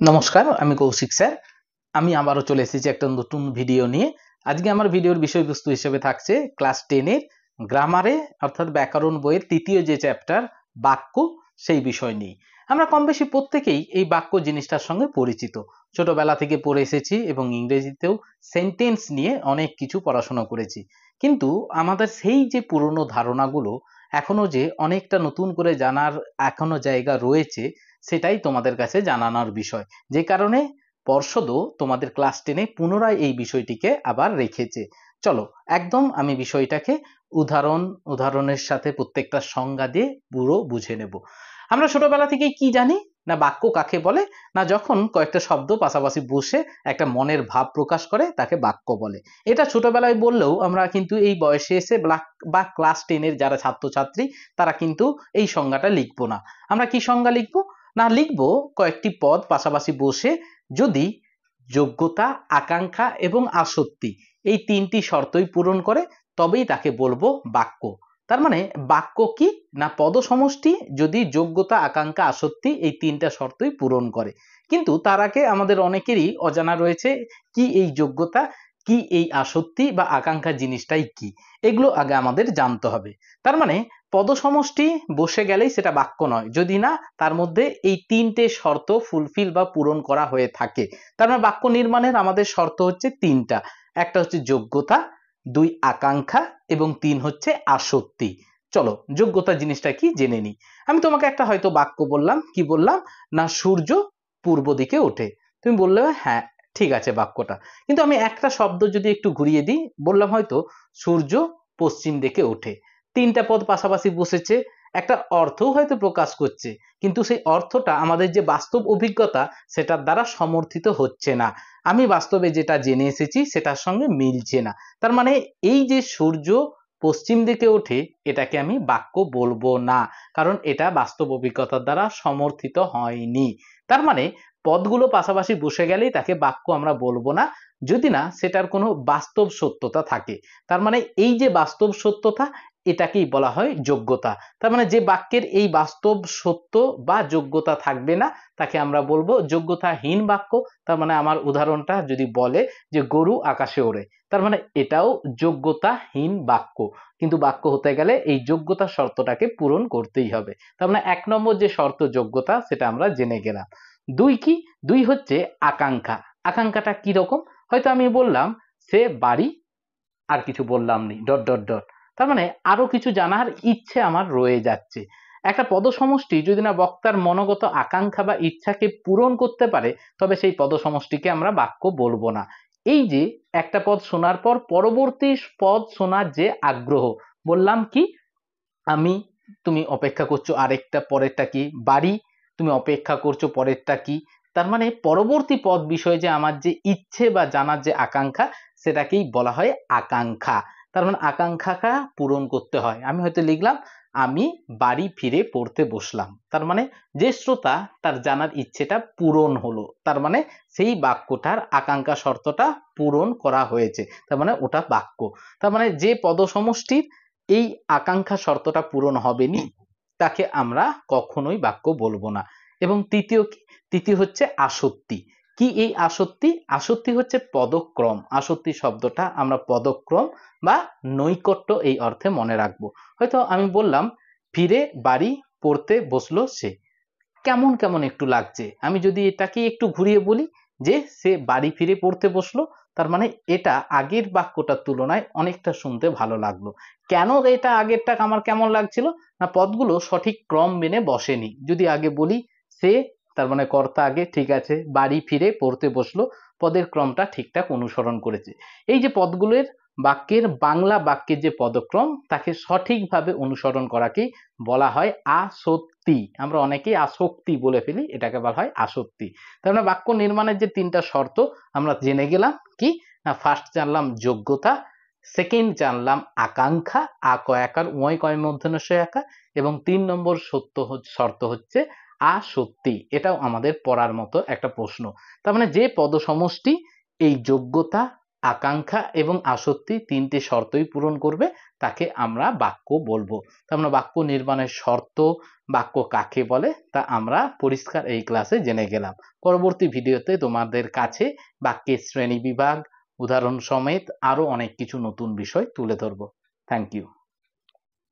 নমস্কার, আমি কৌশিক স্যার। আমি আবারও চলে এসেছি একটা নতুন ভিডিও নিয়ে। আজকে আমার ভিডিওর বিষয়বস্তু হিসেবে থাকছে ক্লাস 10 এর গ্রামারে অর্থাৎ ব্যাকরণ বইয়ের তৃতীয় যে চ্যাপ্টার বাক্য, সেই বিষয় নিয়ে। আমরা কম বেশি প্রত্যেকেই এই বাক্য জিনিসটার সঙ্গে পরিচিত। ছোটবেলা থেকে পড়ে এসেছি এবং ইংরেজিতেও সেন্টেন্স নিয়ে অনেক কিছু পড়াশোনা করেছি। কিন্তু আমাদের সেই যে পুরনো ধারণাগুলো এখনো যে অনেকটা নতুন করে জানার এখনো জায়গা রয়েছে, সেটাই তোমাদের কাছে জানানোর বিষয়। যে কারণে পর্ষদও তোমাদের ক্লাস 10 এ পুনরায় এই বিষয়টিকে আবার রেখেছে। চলো একদম আমি বিষয়টাকে উদাহরণের সাথে প্রত্যেকটা সংজ্ঞা দিয়ে পুরো বুঝে নেব। আমরা ছোটবেলা থেকেই কি জানি না বাক্য কাকে বলে, না যখন কয়েকটা শব্দ পাশাপাশি বসে একটা মনের ভাব প্রকাশ করে তাকে বাক্য বলে। এটা ছোটবেলায় বললেও আমরা কিন্তু এই বয়সে এসে বা ক্লাস 10 এর যারা ছাত্রছাত্রী তারা কিন্তু এই সংজ্ঞাটা লিখবো না। আমরা কি সংজ্ঞা লিখবো না লিখবো কয়েকটি পদ পাশাপাশি বসে যদি যোগ্যতা, আকাঙ্ক্ষা এবং আসক্তি এই তিনটি শর্তই পূরণ করে তবেই তাকে বলবো বাক্য। তার মানে বাক্য কি না পদ সমষ্টি যদি যোগ্যতা, আকাঙ্ক্ষা, আসক্তি এই তিনটা শর্তই পূরণ করে। কিন্তু তার আগে আমাদের অনেকেরই অজানা রয়েছে কি এই যোগ্যতা, কি এই আসক্তি বা আকাঙ্ক্ষা জিনিসটাই কি, এগুলো আগে আমাদের জানতে হবে। তার মানে পদ সমষ্টি বসে গেলেই সেটা বাক্য নয় যদি না তার মধ্যে এই তিনটে শর্ত ফুলফিল বা পূরণ করা হয়ে থাকে। তার মানে বাক্য নির্মাণের আমাদের শর্ত হচ্ছে তিনটা। একটা হচ্ছে যোগ্যতা, দুই আকাঙ্ক্ষা এবং তিন হচ্ছে আসক্তি। চলো যোগ্যতা জিনিসটা কি জেনে নিই। আমি তোমাকে একটা হয়তো বাক্য বললাম, কি বললাম না সূর্য পূর্ব দিকে ওঠে। তুমি বললে হ্যাঁ ঠিক আছে বাক্যটা। কিন্তু আমি একটা শব্দ যদি একটু ঘুরিয়ে দিই, বললাম হয়তো সূর্য পশ্চিম দিকে ওঠে। তিনটা পদ পাশাপাশি বসেছে, একটা অর্থও হয়তো প্রকাশ করছে, কিন্তু সেই অর্থটা আমাদের যে বাস্তব অভিজ্ঞতা সেটার দ্বারা সমর্থিত হচ্ছে না। আমি বাস্তবে যেটা জেনে এসেছি সেটার সঙ্গে মিলছে না। তার মানে এই যে সূর্য পশ্চিম দিকে ওঠে এটাকে আমি বাক্য বলবো না, কারণ এটা বাস্তব অভিজ্ঞতার দ্বারা সমর্থিত হয়নি। তার মানে পদগুলো পাশাপাশি বসে গেলেই তাকে বাক্য আমরা বলবো না যদি না সেটার কোনো বাস্তব সত্যতা থাকে। তার মানে এই যে বাস্তব সত্যতা এটাকেই বলা হয় যোগ্যতা। তার মানে যে বাক্যের এই বাস্তব সত্য বা যোগ্যতা থাকবে না তাকে আমরা বলবো যোগ্যতাহীন বাক্য। তার মানে আমার উদাহরণটা যদি বলে যে গরু আকাশে ওড়ে, তার মানে এটাও যোগ্যতাহীন বাক্য। কিন্তু বাক্য হতে গেলে এই যোগ্যতা শর্তটাকে পূরণ করতেই হবে। তার মানে এক নম্বর যে শর্ত যোগ্যতা সেটা আমরা জেনে গেলাম। দুই কি, দুই হচ্ছে আকাঙ্ক্ষা। আকাঙ্ক্ষাটা কি রকম, হয়তো আমি বললাম সে বাড়ি, আর কিছু বললাম নি ডট ডট ডট। তার মানে আরো কিছু জানার ইচ্ছে আমার রয়ে যাচ্ছে। একটা পদ সমষ্টি যদি না বক্তার মনোগত আকাঙ্ক্ষা বা ইচ্ছাকে পূরণ করতে পারে তবে সেই পদ সমষ্টিকে আমরা বাক্য বলবো না। এই যে একটা পদ শোনার পর পরবর্তী পদ শোনার যে আগ্রহ, বললাম কি আমি, তুমি অপেক্ষা করছো আরেকটা পরেরটা কি বাড়ি, তুমি অপেক্ষা করছো পরেরটা কি। তার মানে পরবর্তী পদ বিষয়ে যে আমার যে ইচ্ছে বা জানার যে আকাঙ্ক্ষা সেটাকেই বলা হয় আকাঙ্ক্ষা। তার মানে আকাঙ্ক্ষাটা পূরণ করতে হয়। আমি হয়তো লিখলাম আমি বাড়ি ফিরে পড়তে বসলাম, তার মানে যে শ্রোতা তার জানার ইচ্ছেটা পূরণ হলো, তার মানে সেই বাক্যটার আকাঙ্ক্ষা শর্তটা পূরণ করা হয়েছে, তার মানে ওটা বাক্য। তার মানে যে পদ সমষ্টির এই আকাঙ্ক্ষা শর্তটা পূরণ হবে নি তাকে আমরা কখনোই বাক্য বলবো না। এবং তৃতীয় কি, তৃতীয় হচ্ছে আসক্তি। কি এই আসক্তি, আসক্তি হচ্ছে পদক্রম। আসক্তি শব্দটা আমরা পদক্রম বা নৈকট্য এই অর্থে মনে রাখবো। হয়তো আমি বললাম ফিরে বাড়ি পড়তে বসলো সে, কেমন কেমন একটু লাগছে। আমি যদি এটাকে একটু ঘুরিয়ে বলি যে সে বাড়ি ফিরে পড়তে বসলো, তার মানে এটা আগের বাক্যটার তুলনায় অনেকটা শুনতে ভালো লাগলো। কেন এটা আগেরটা আমার কেমন লাগছিল, না পদগুলো সঠিক ক্রম মেনে বসেনি। যদি আগে বলি সে, তার মানে কর্তা আগে, ঠিক আছে, বাড়ি ফিরে পড়তে বসলো, পদের ক্রমটা ঠিকঠাক অনুসরণ করেছে। এই যে পদগুলোর বাক্যের বাংলা বাক্যের যে পদক্রম তাকে সঠিকভাবে অনুসরণ করাকেই বলা হয় আসক্তি। আমরা অনেকেই আসক্তি বলে ফেলি, এটাকে বলা হয় আসক্তি। তার মানে বাক্য নির্মাণের যে তিনটা শর্ত আমরা জেনে গেলাম কি না, ফার্স্ট জানলাম যোগ্যতা, সেকেন্ড জানলাম আকাঙ্ক্ষা, আ কয়াকার উময় কয় মূর্ধন্যস্বয় আকার, এবং তিন নম্বর শর্ত হচ্ছে আসক্তি। এটাও আমাদের পড়ার মতো একটা প্রশ্ন। তার মানে যে পদ সমষ্টি এই যোগ্যতা, আকাঙ্ক্ষা এবং আসক্তি তিনটে শর্তই পূরণ করবে তাকে আমরা বাক্য বলবো। তো আমরা বাক্য নির্মাণের শর্ত, বাক্য কাকে বলে তা আমরা পরিষ্কার এই ক্লাসে জেনে গেলাম। পরবর্তী ভিডিওতে তোমাদের কাছে বাক্যের শ্রেণী বিভাগ, উদাহরণ সমেত আরো অনেক কিছু নতুন বিষয় তুলে ধরবো। Thank you.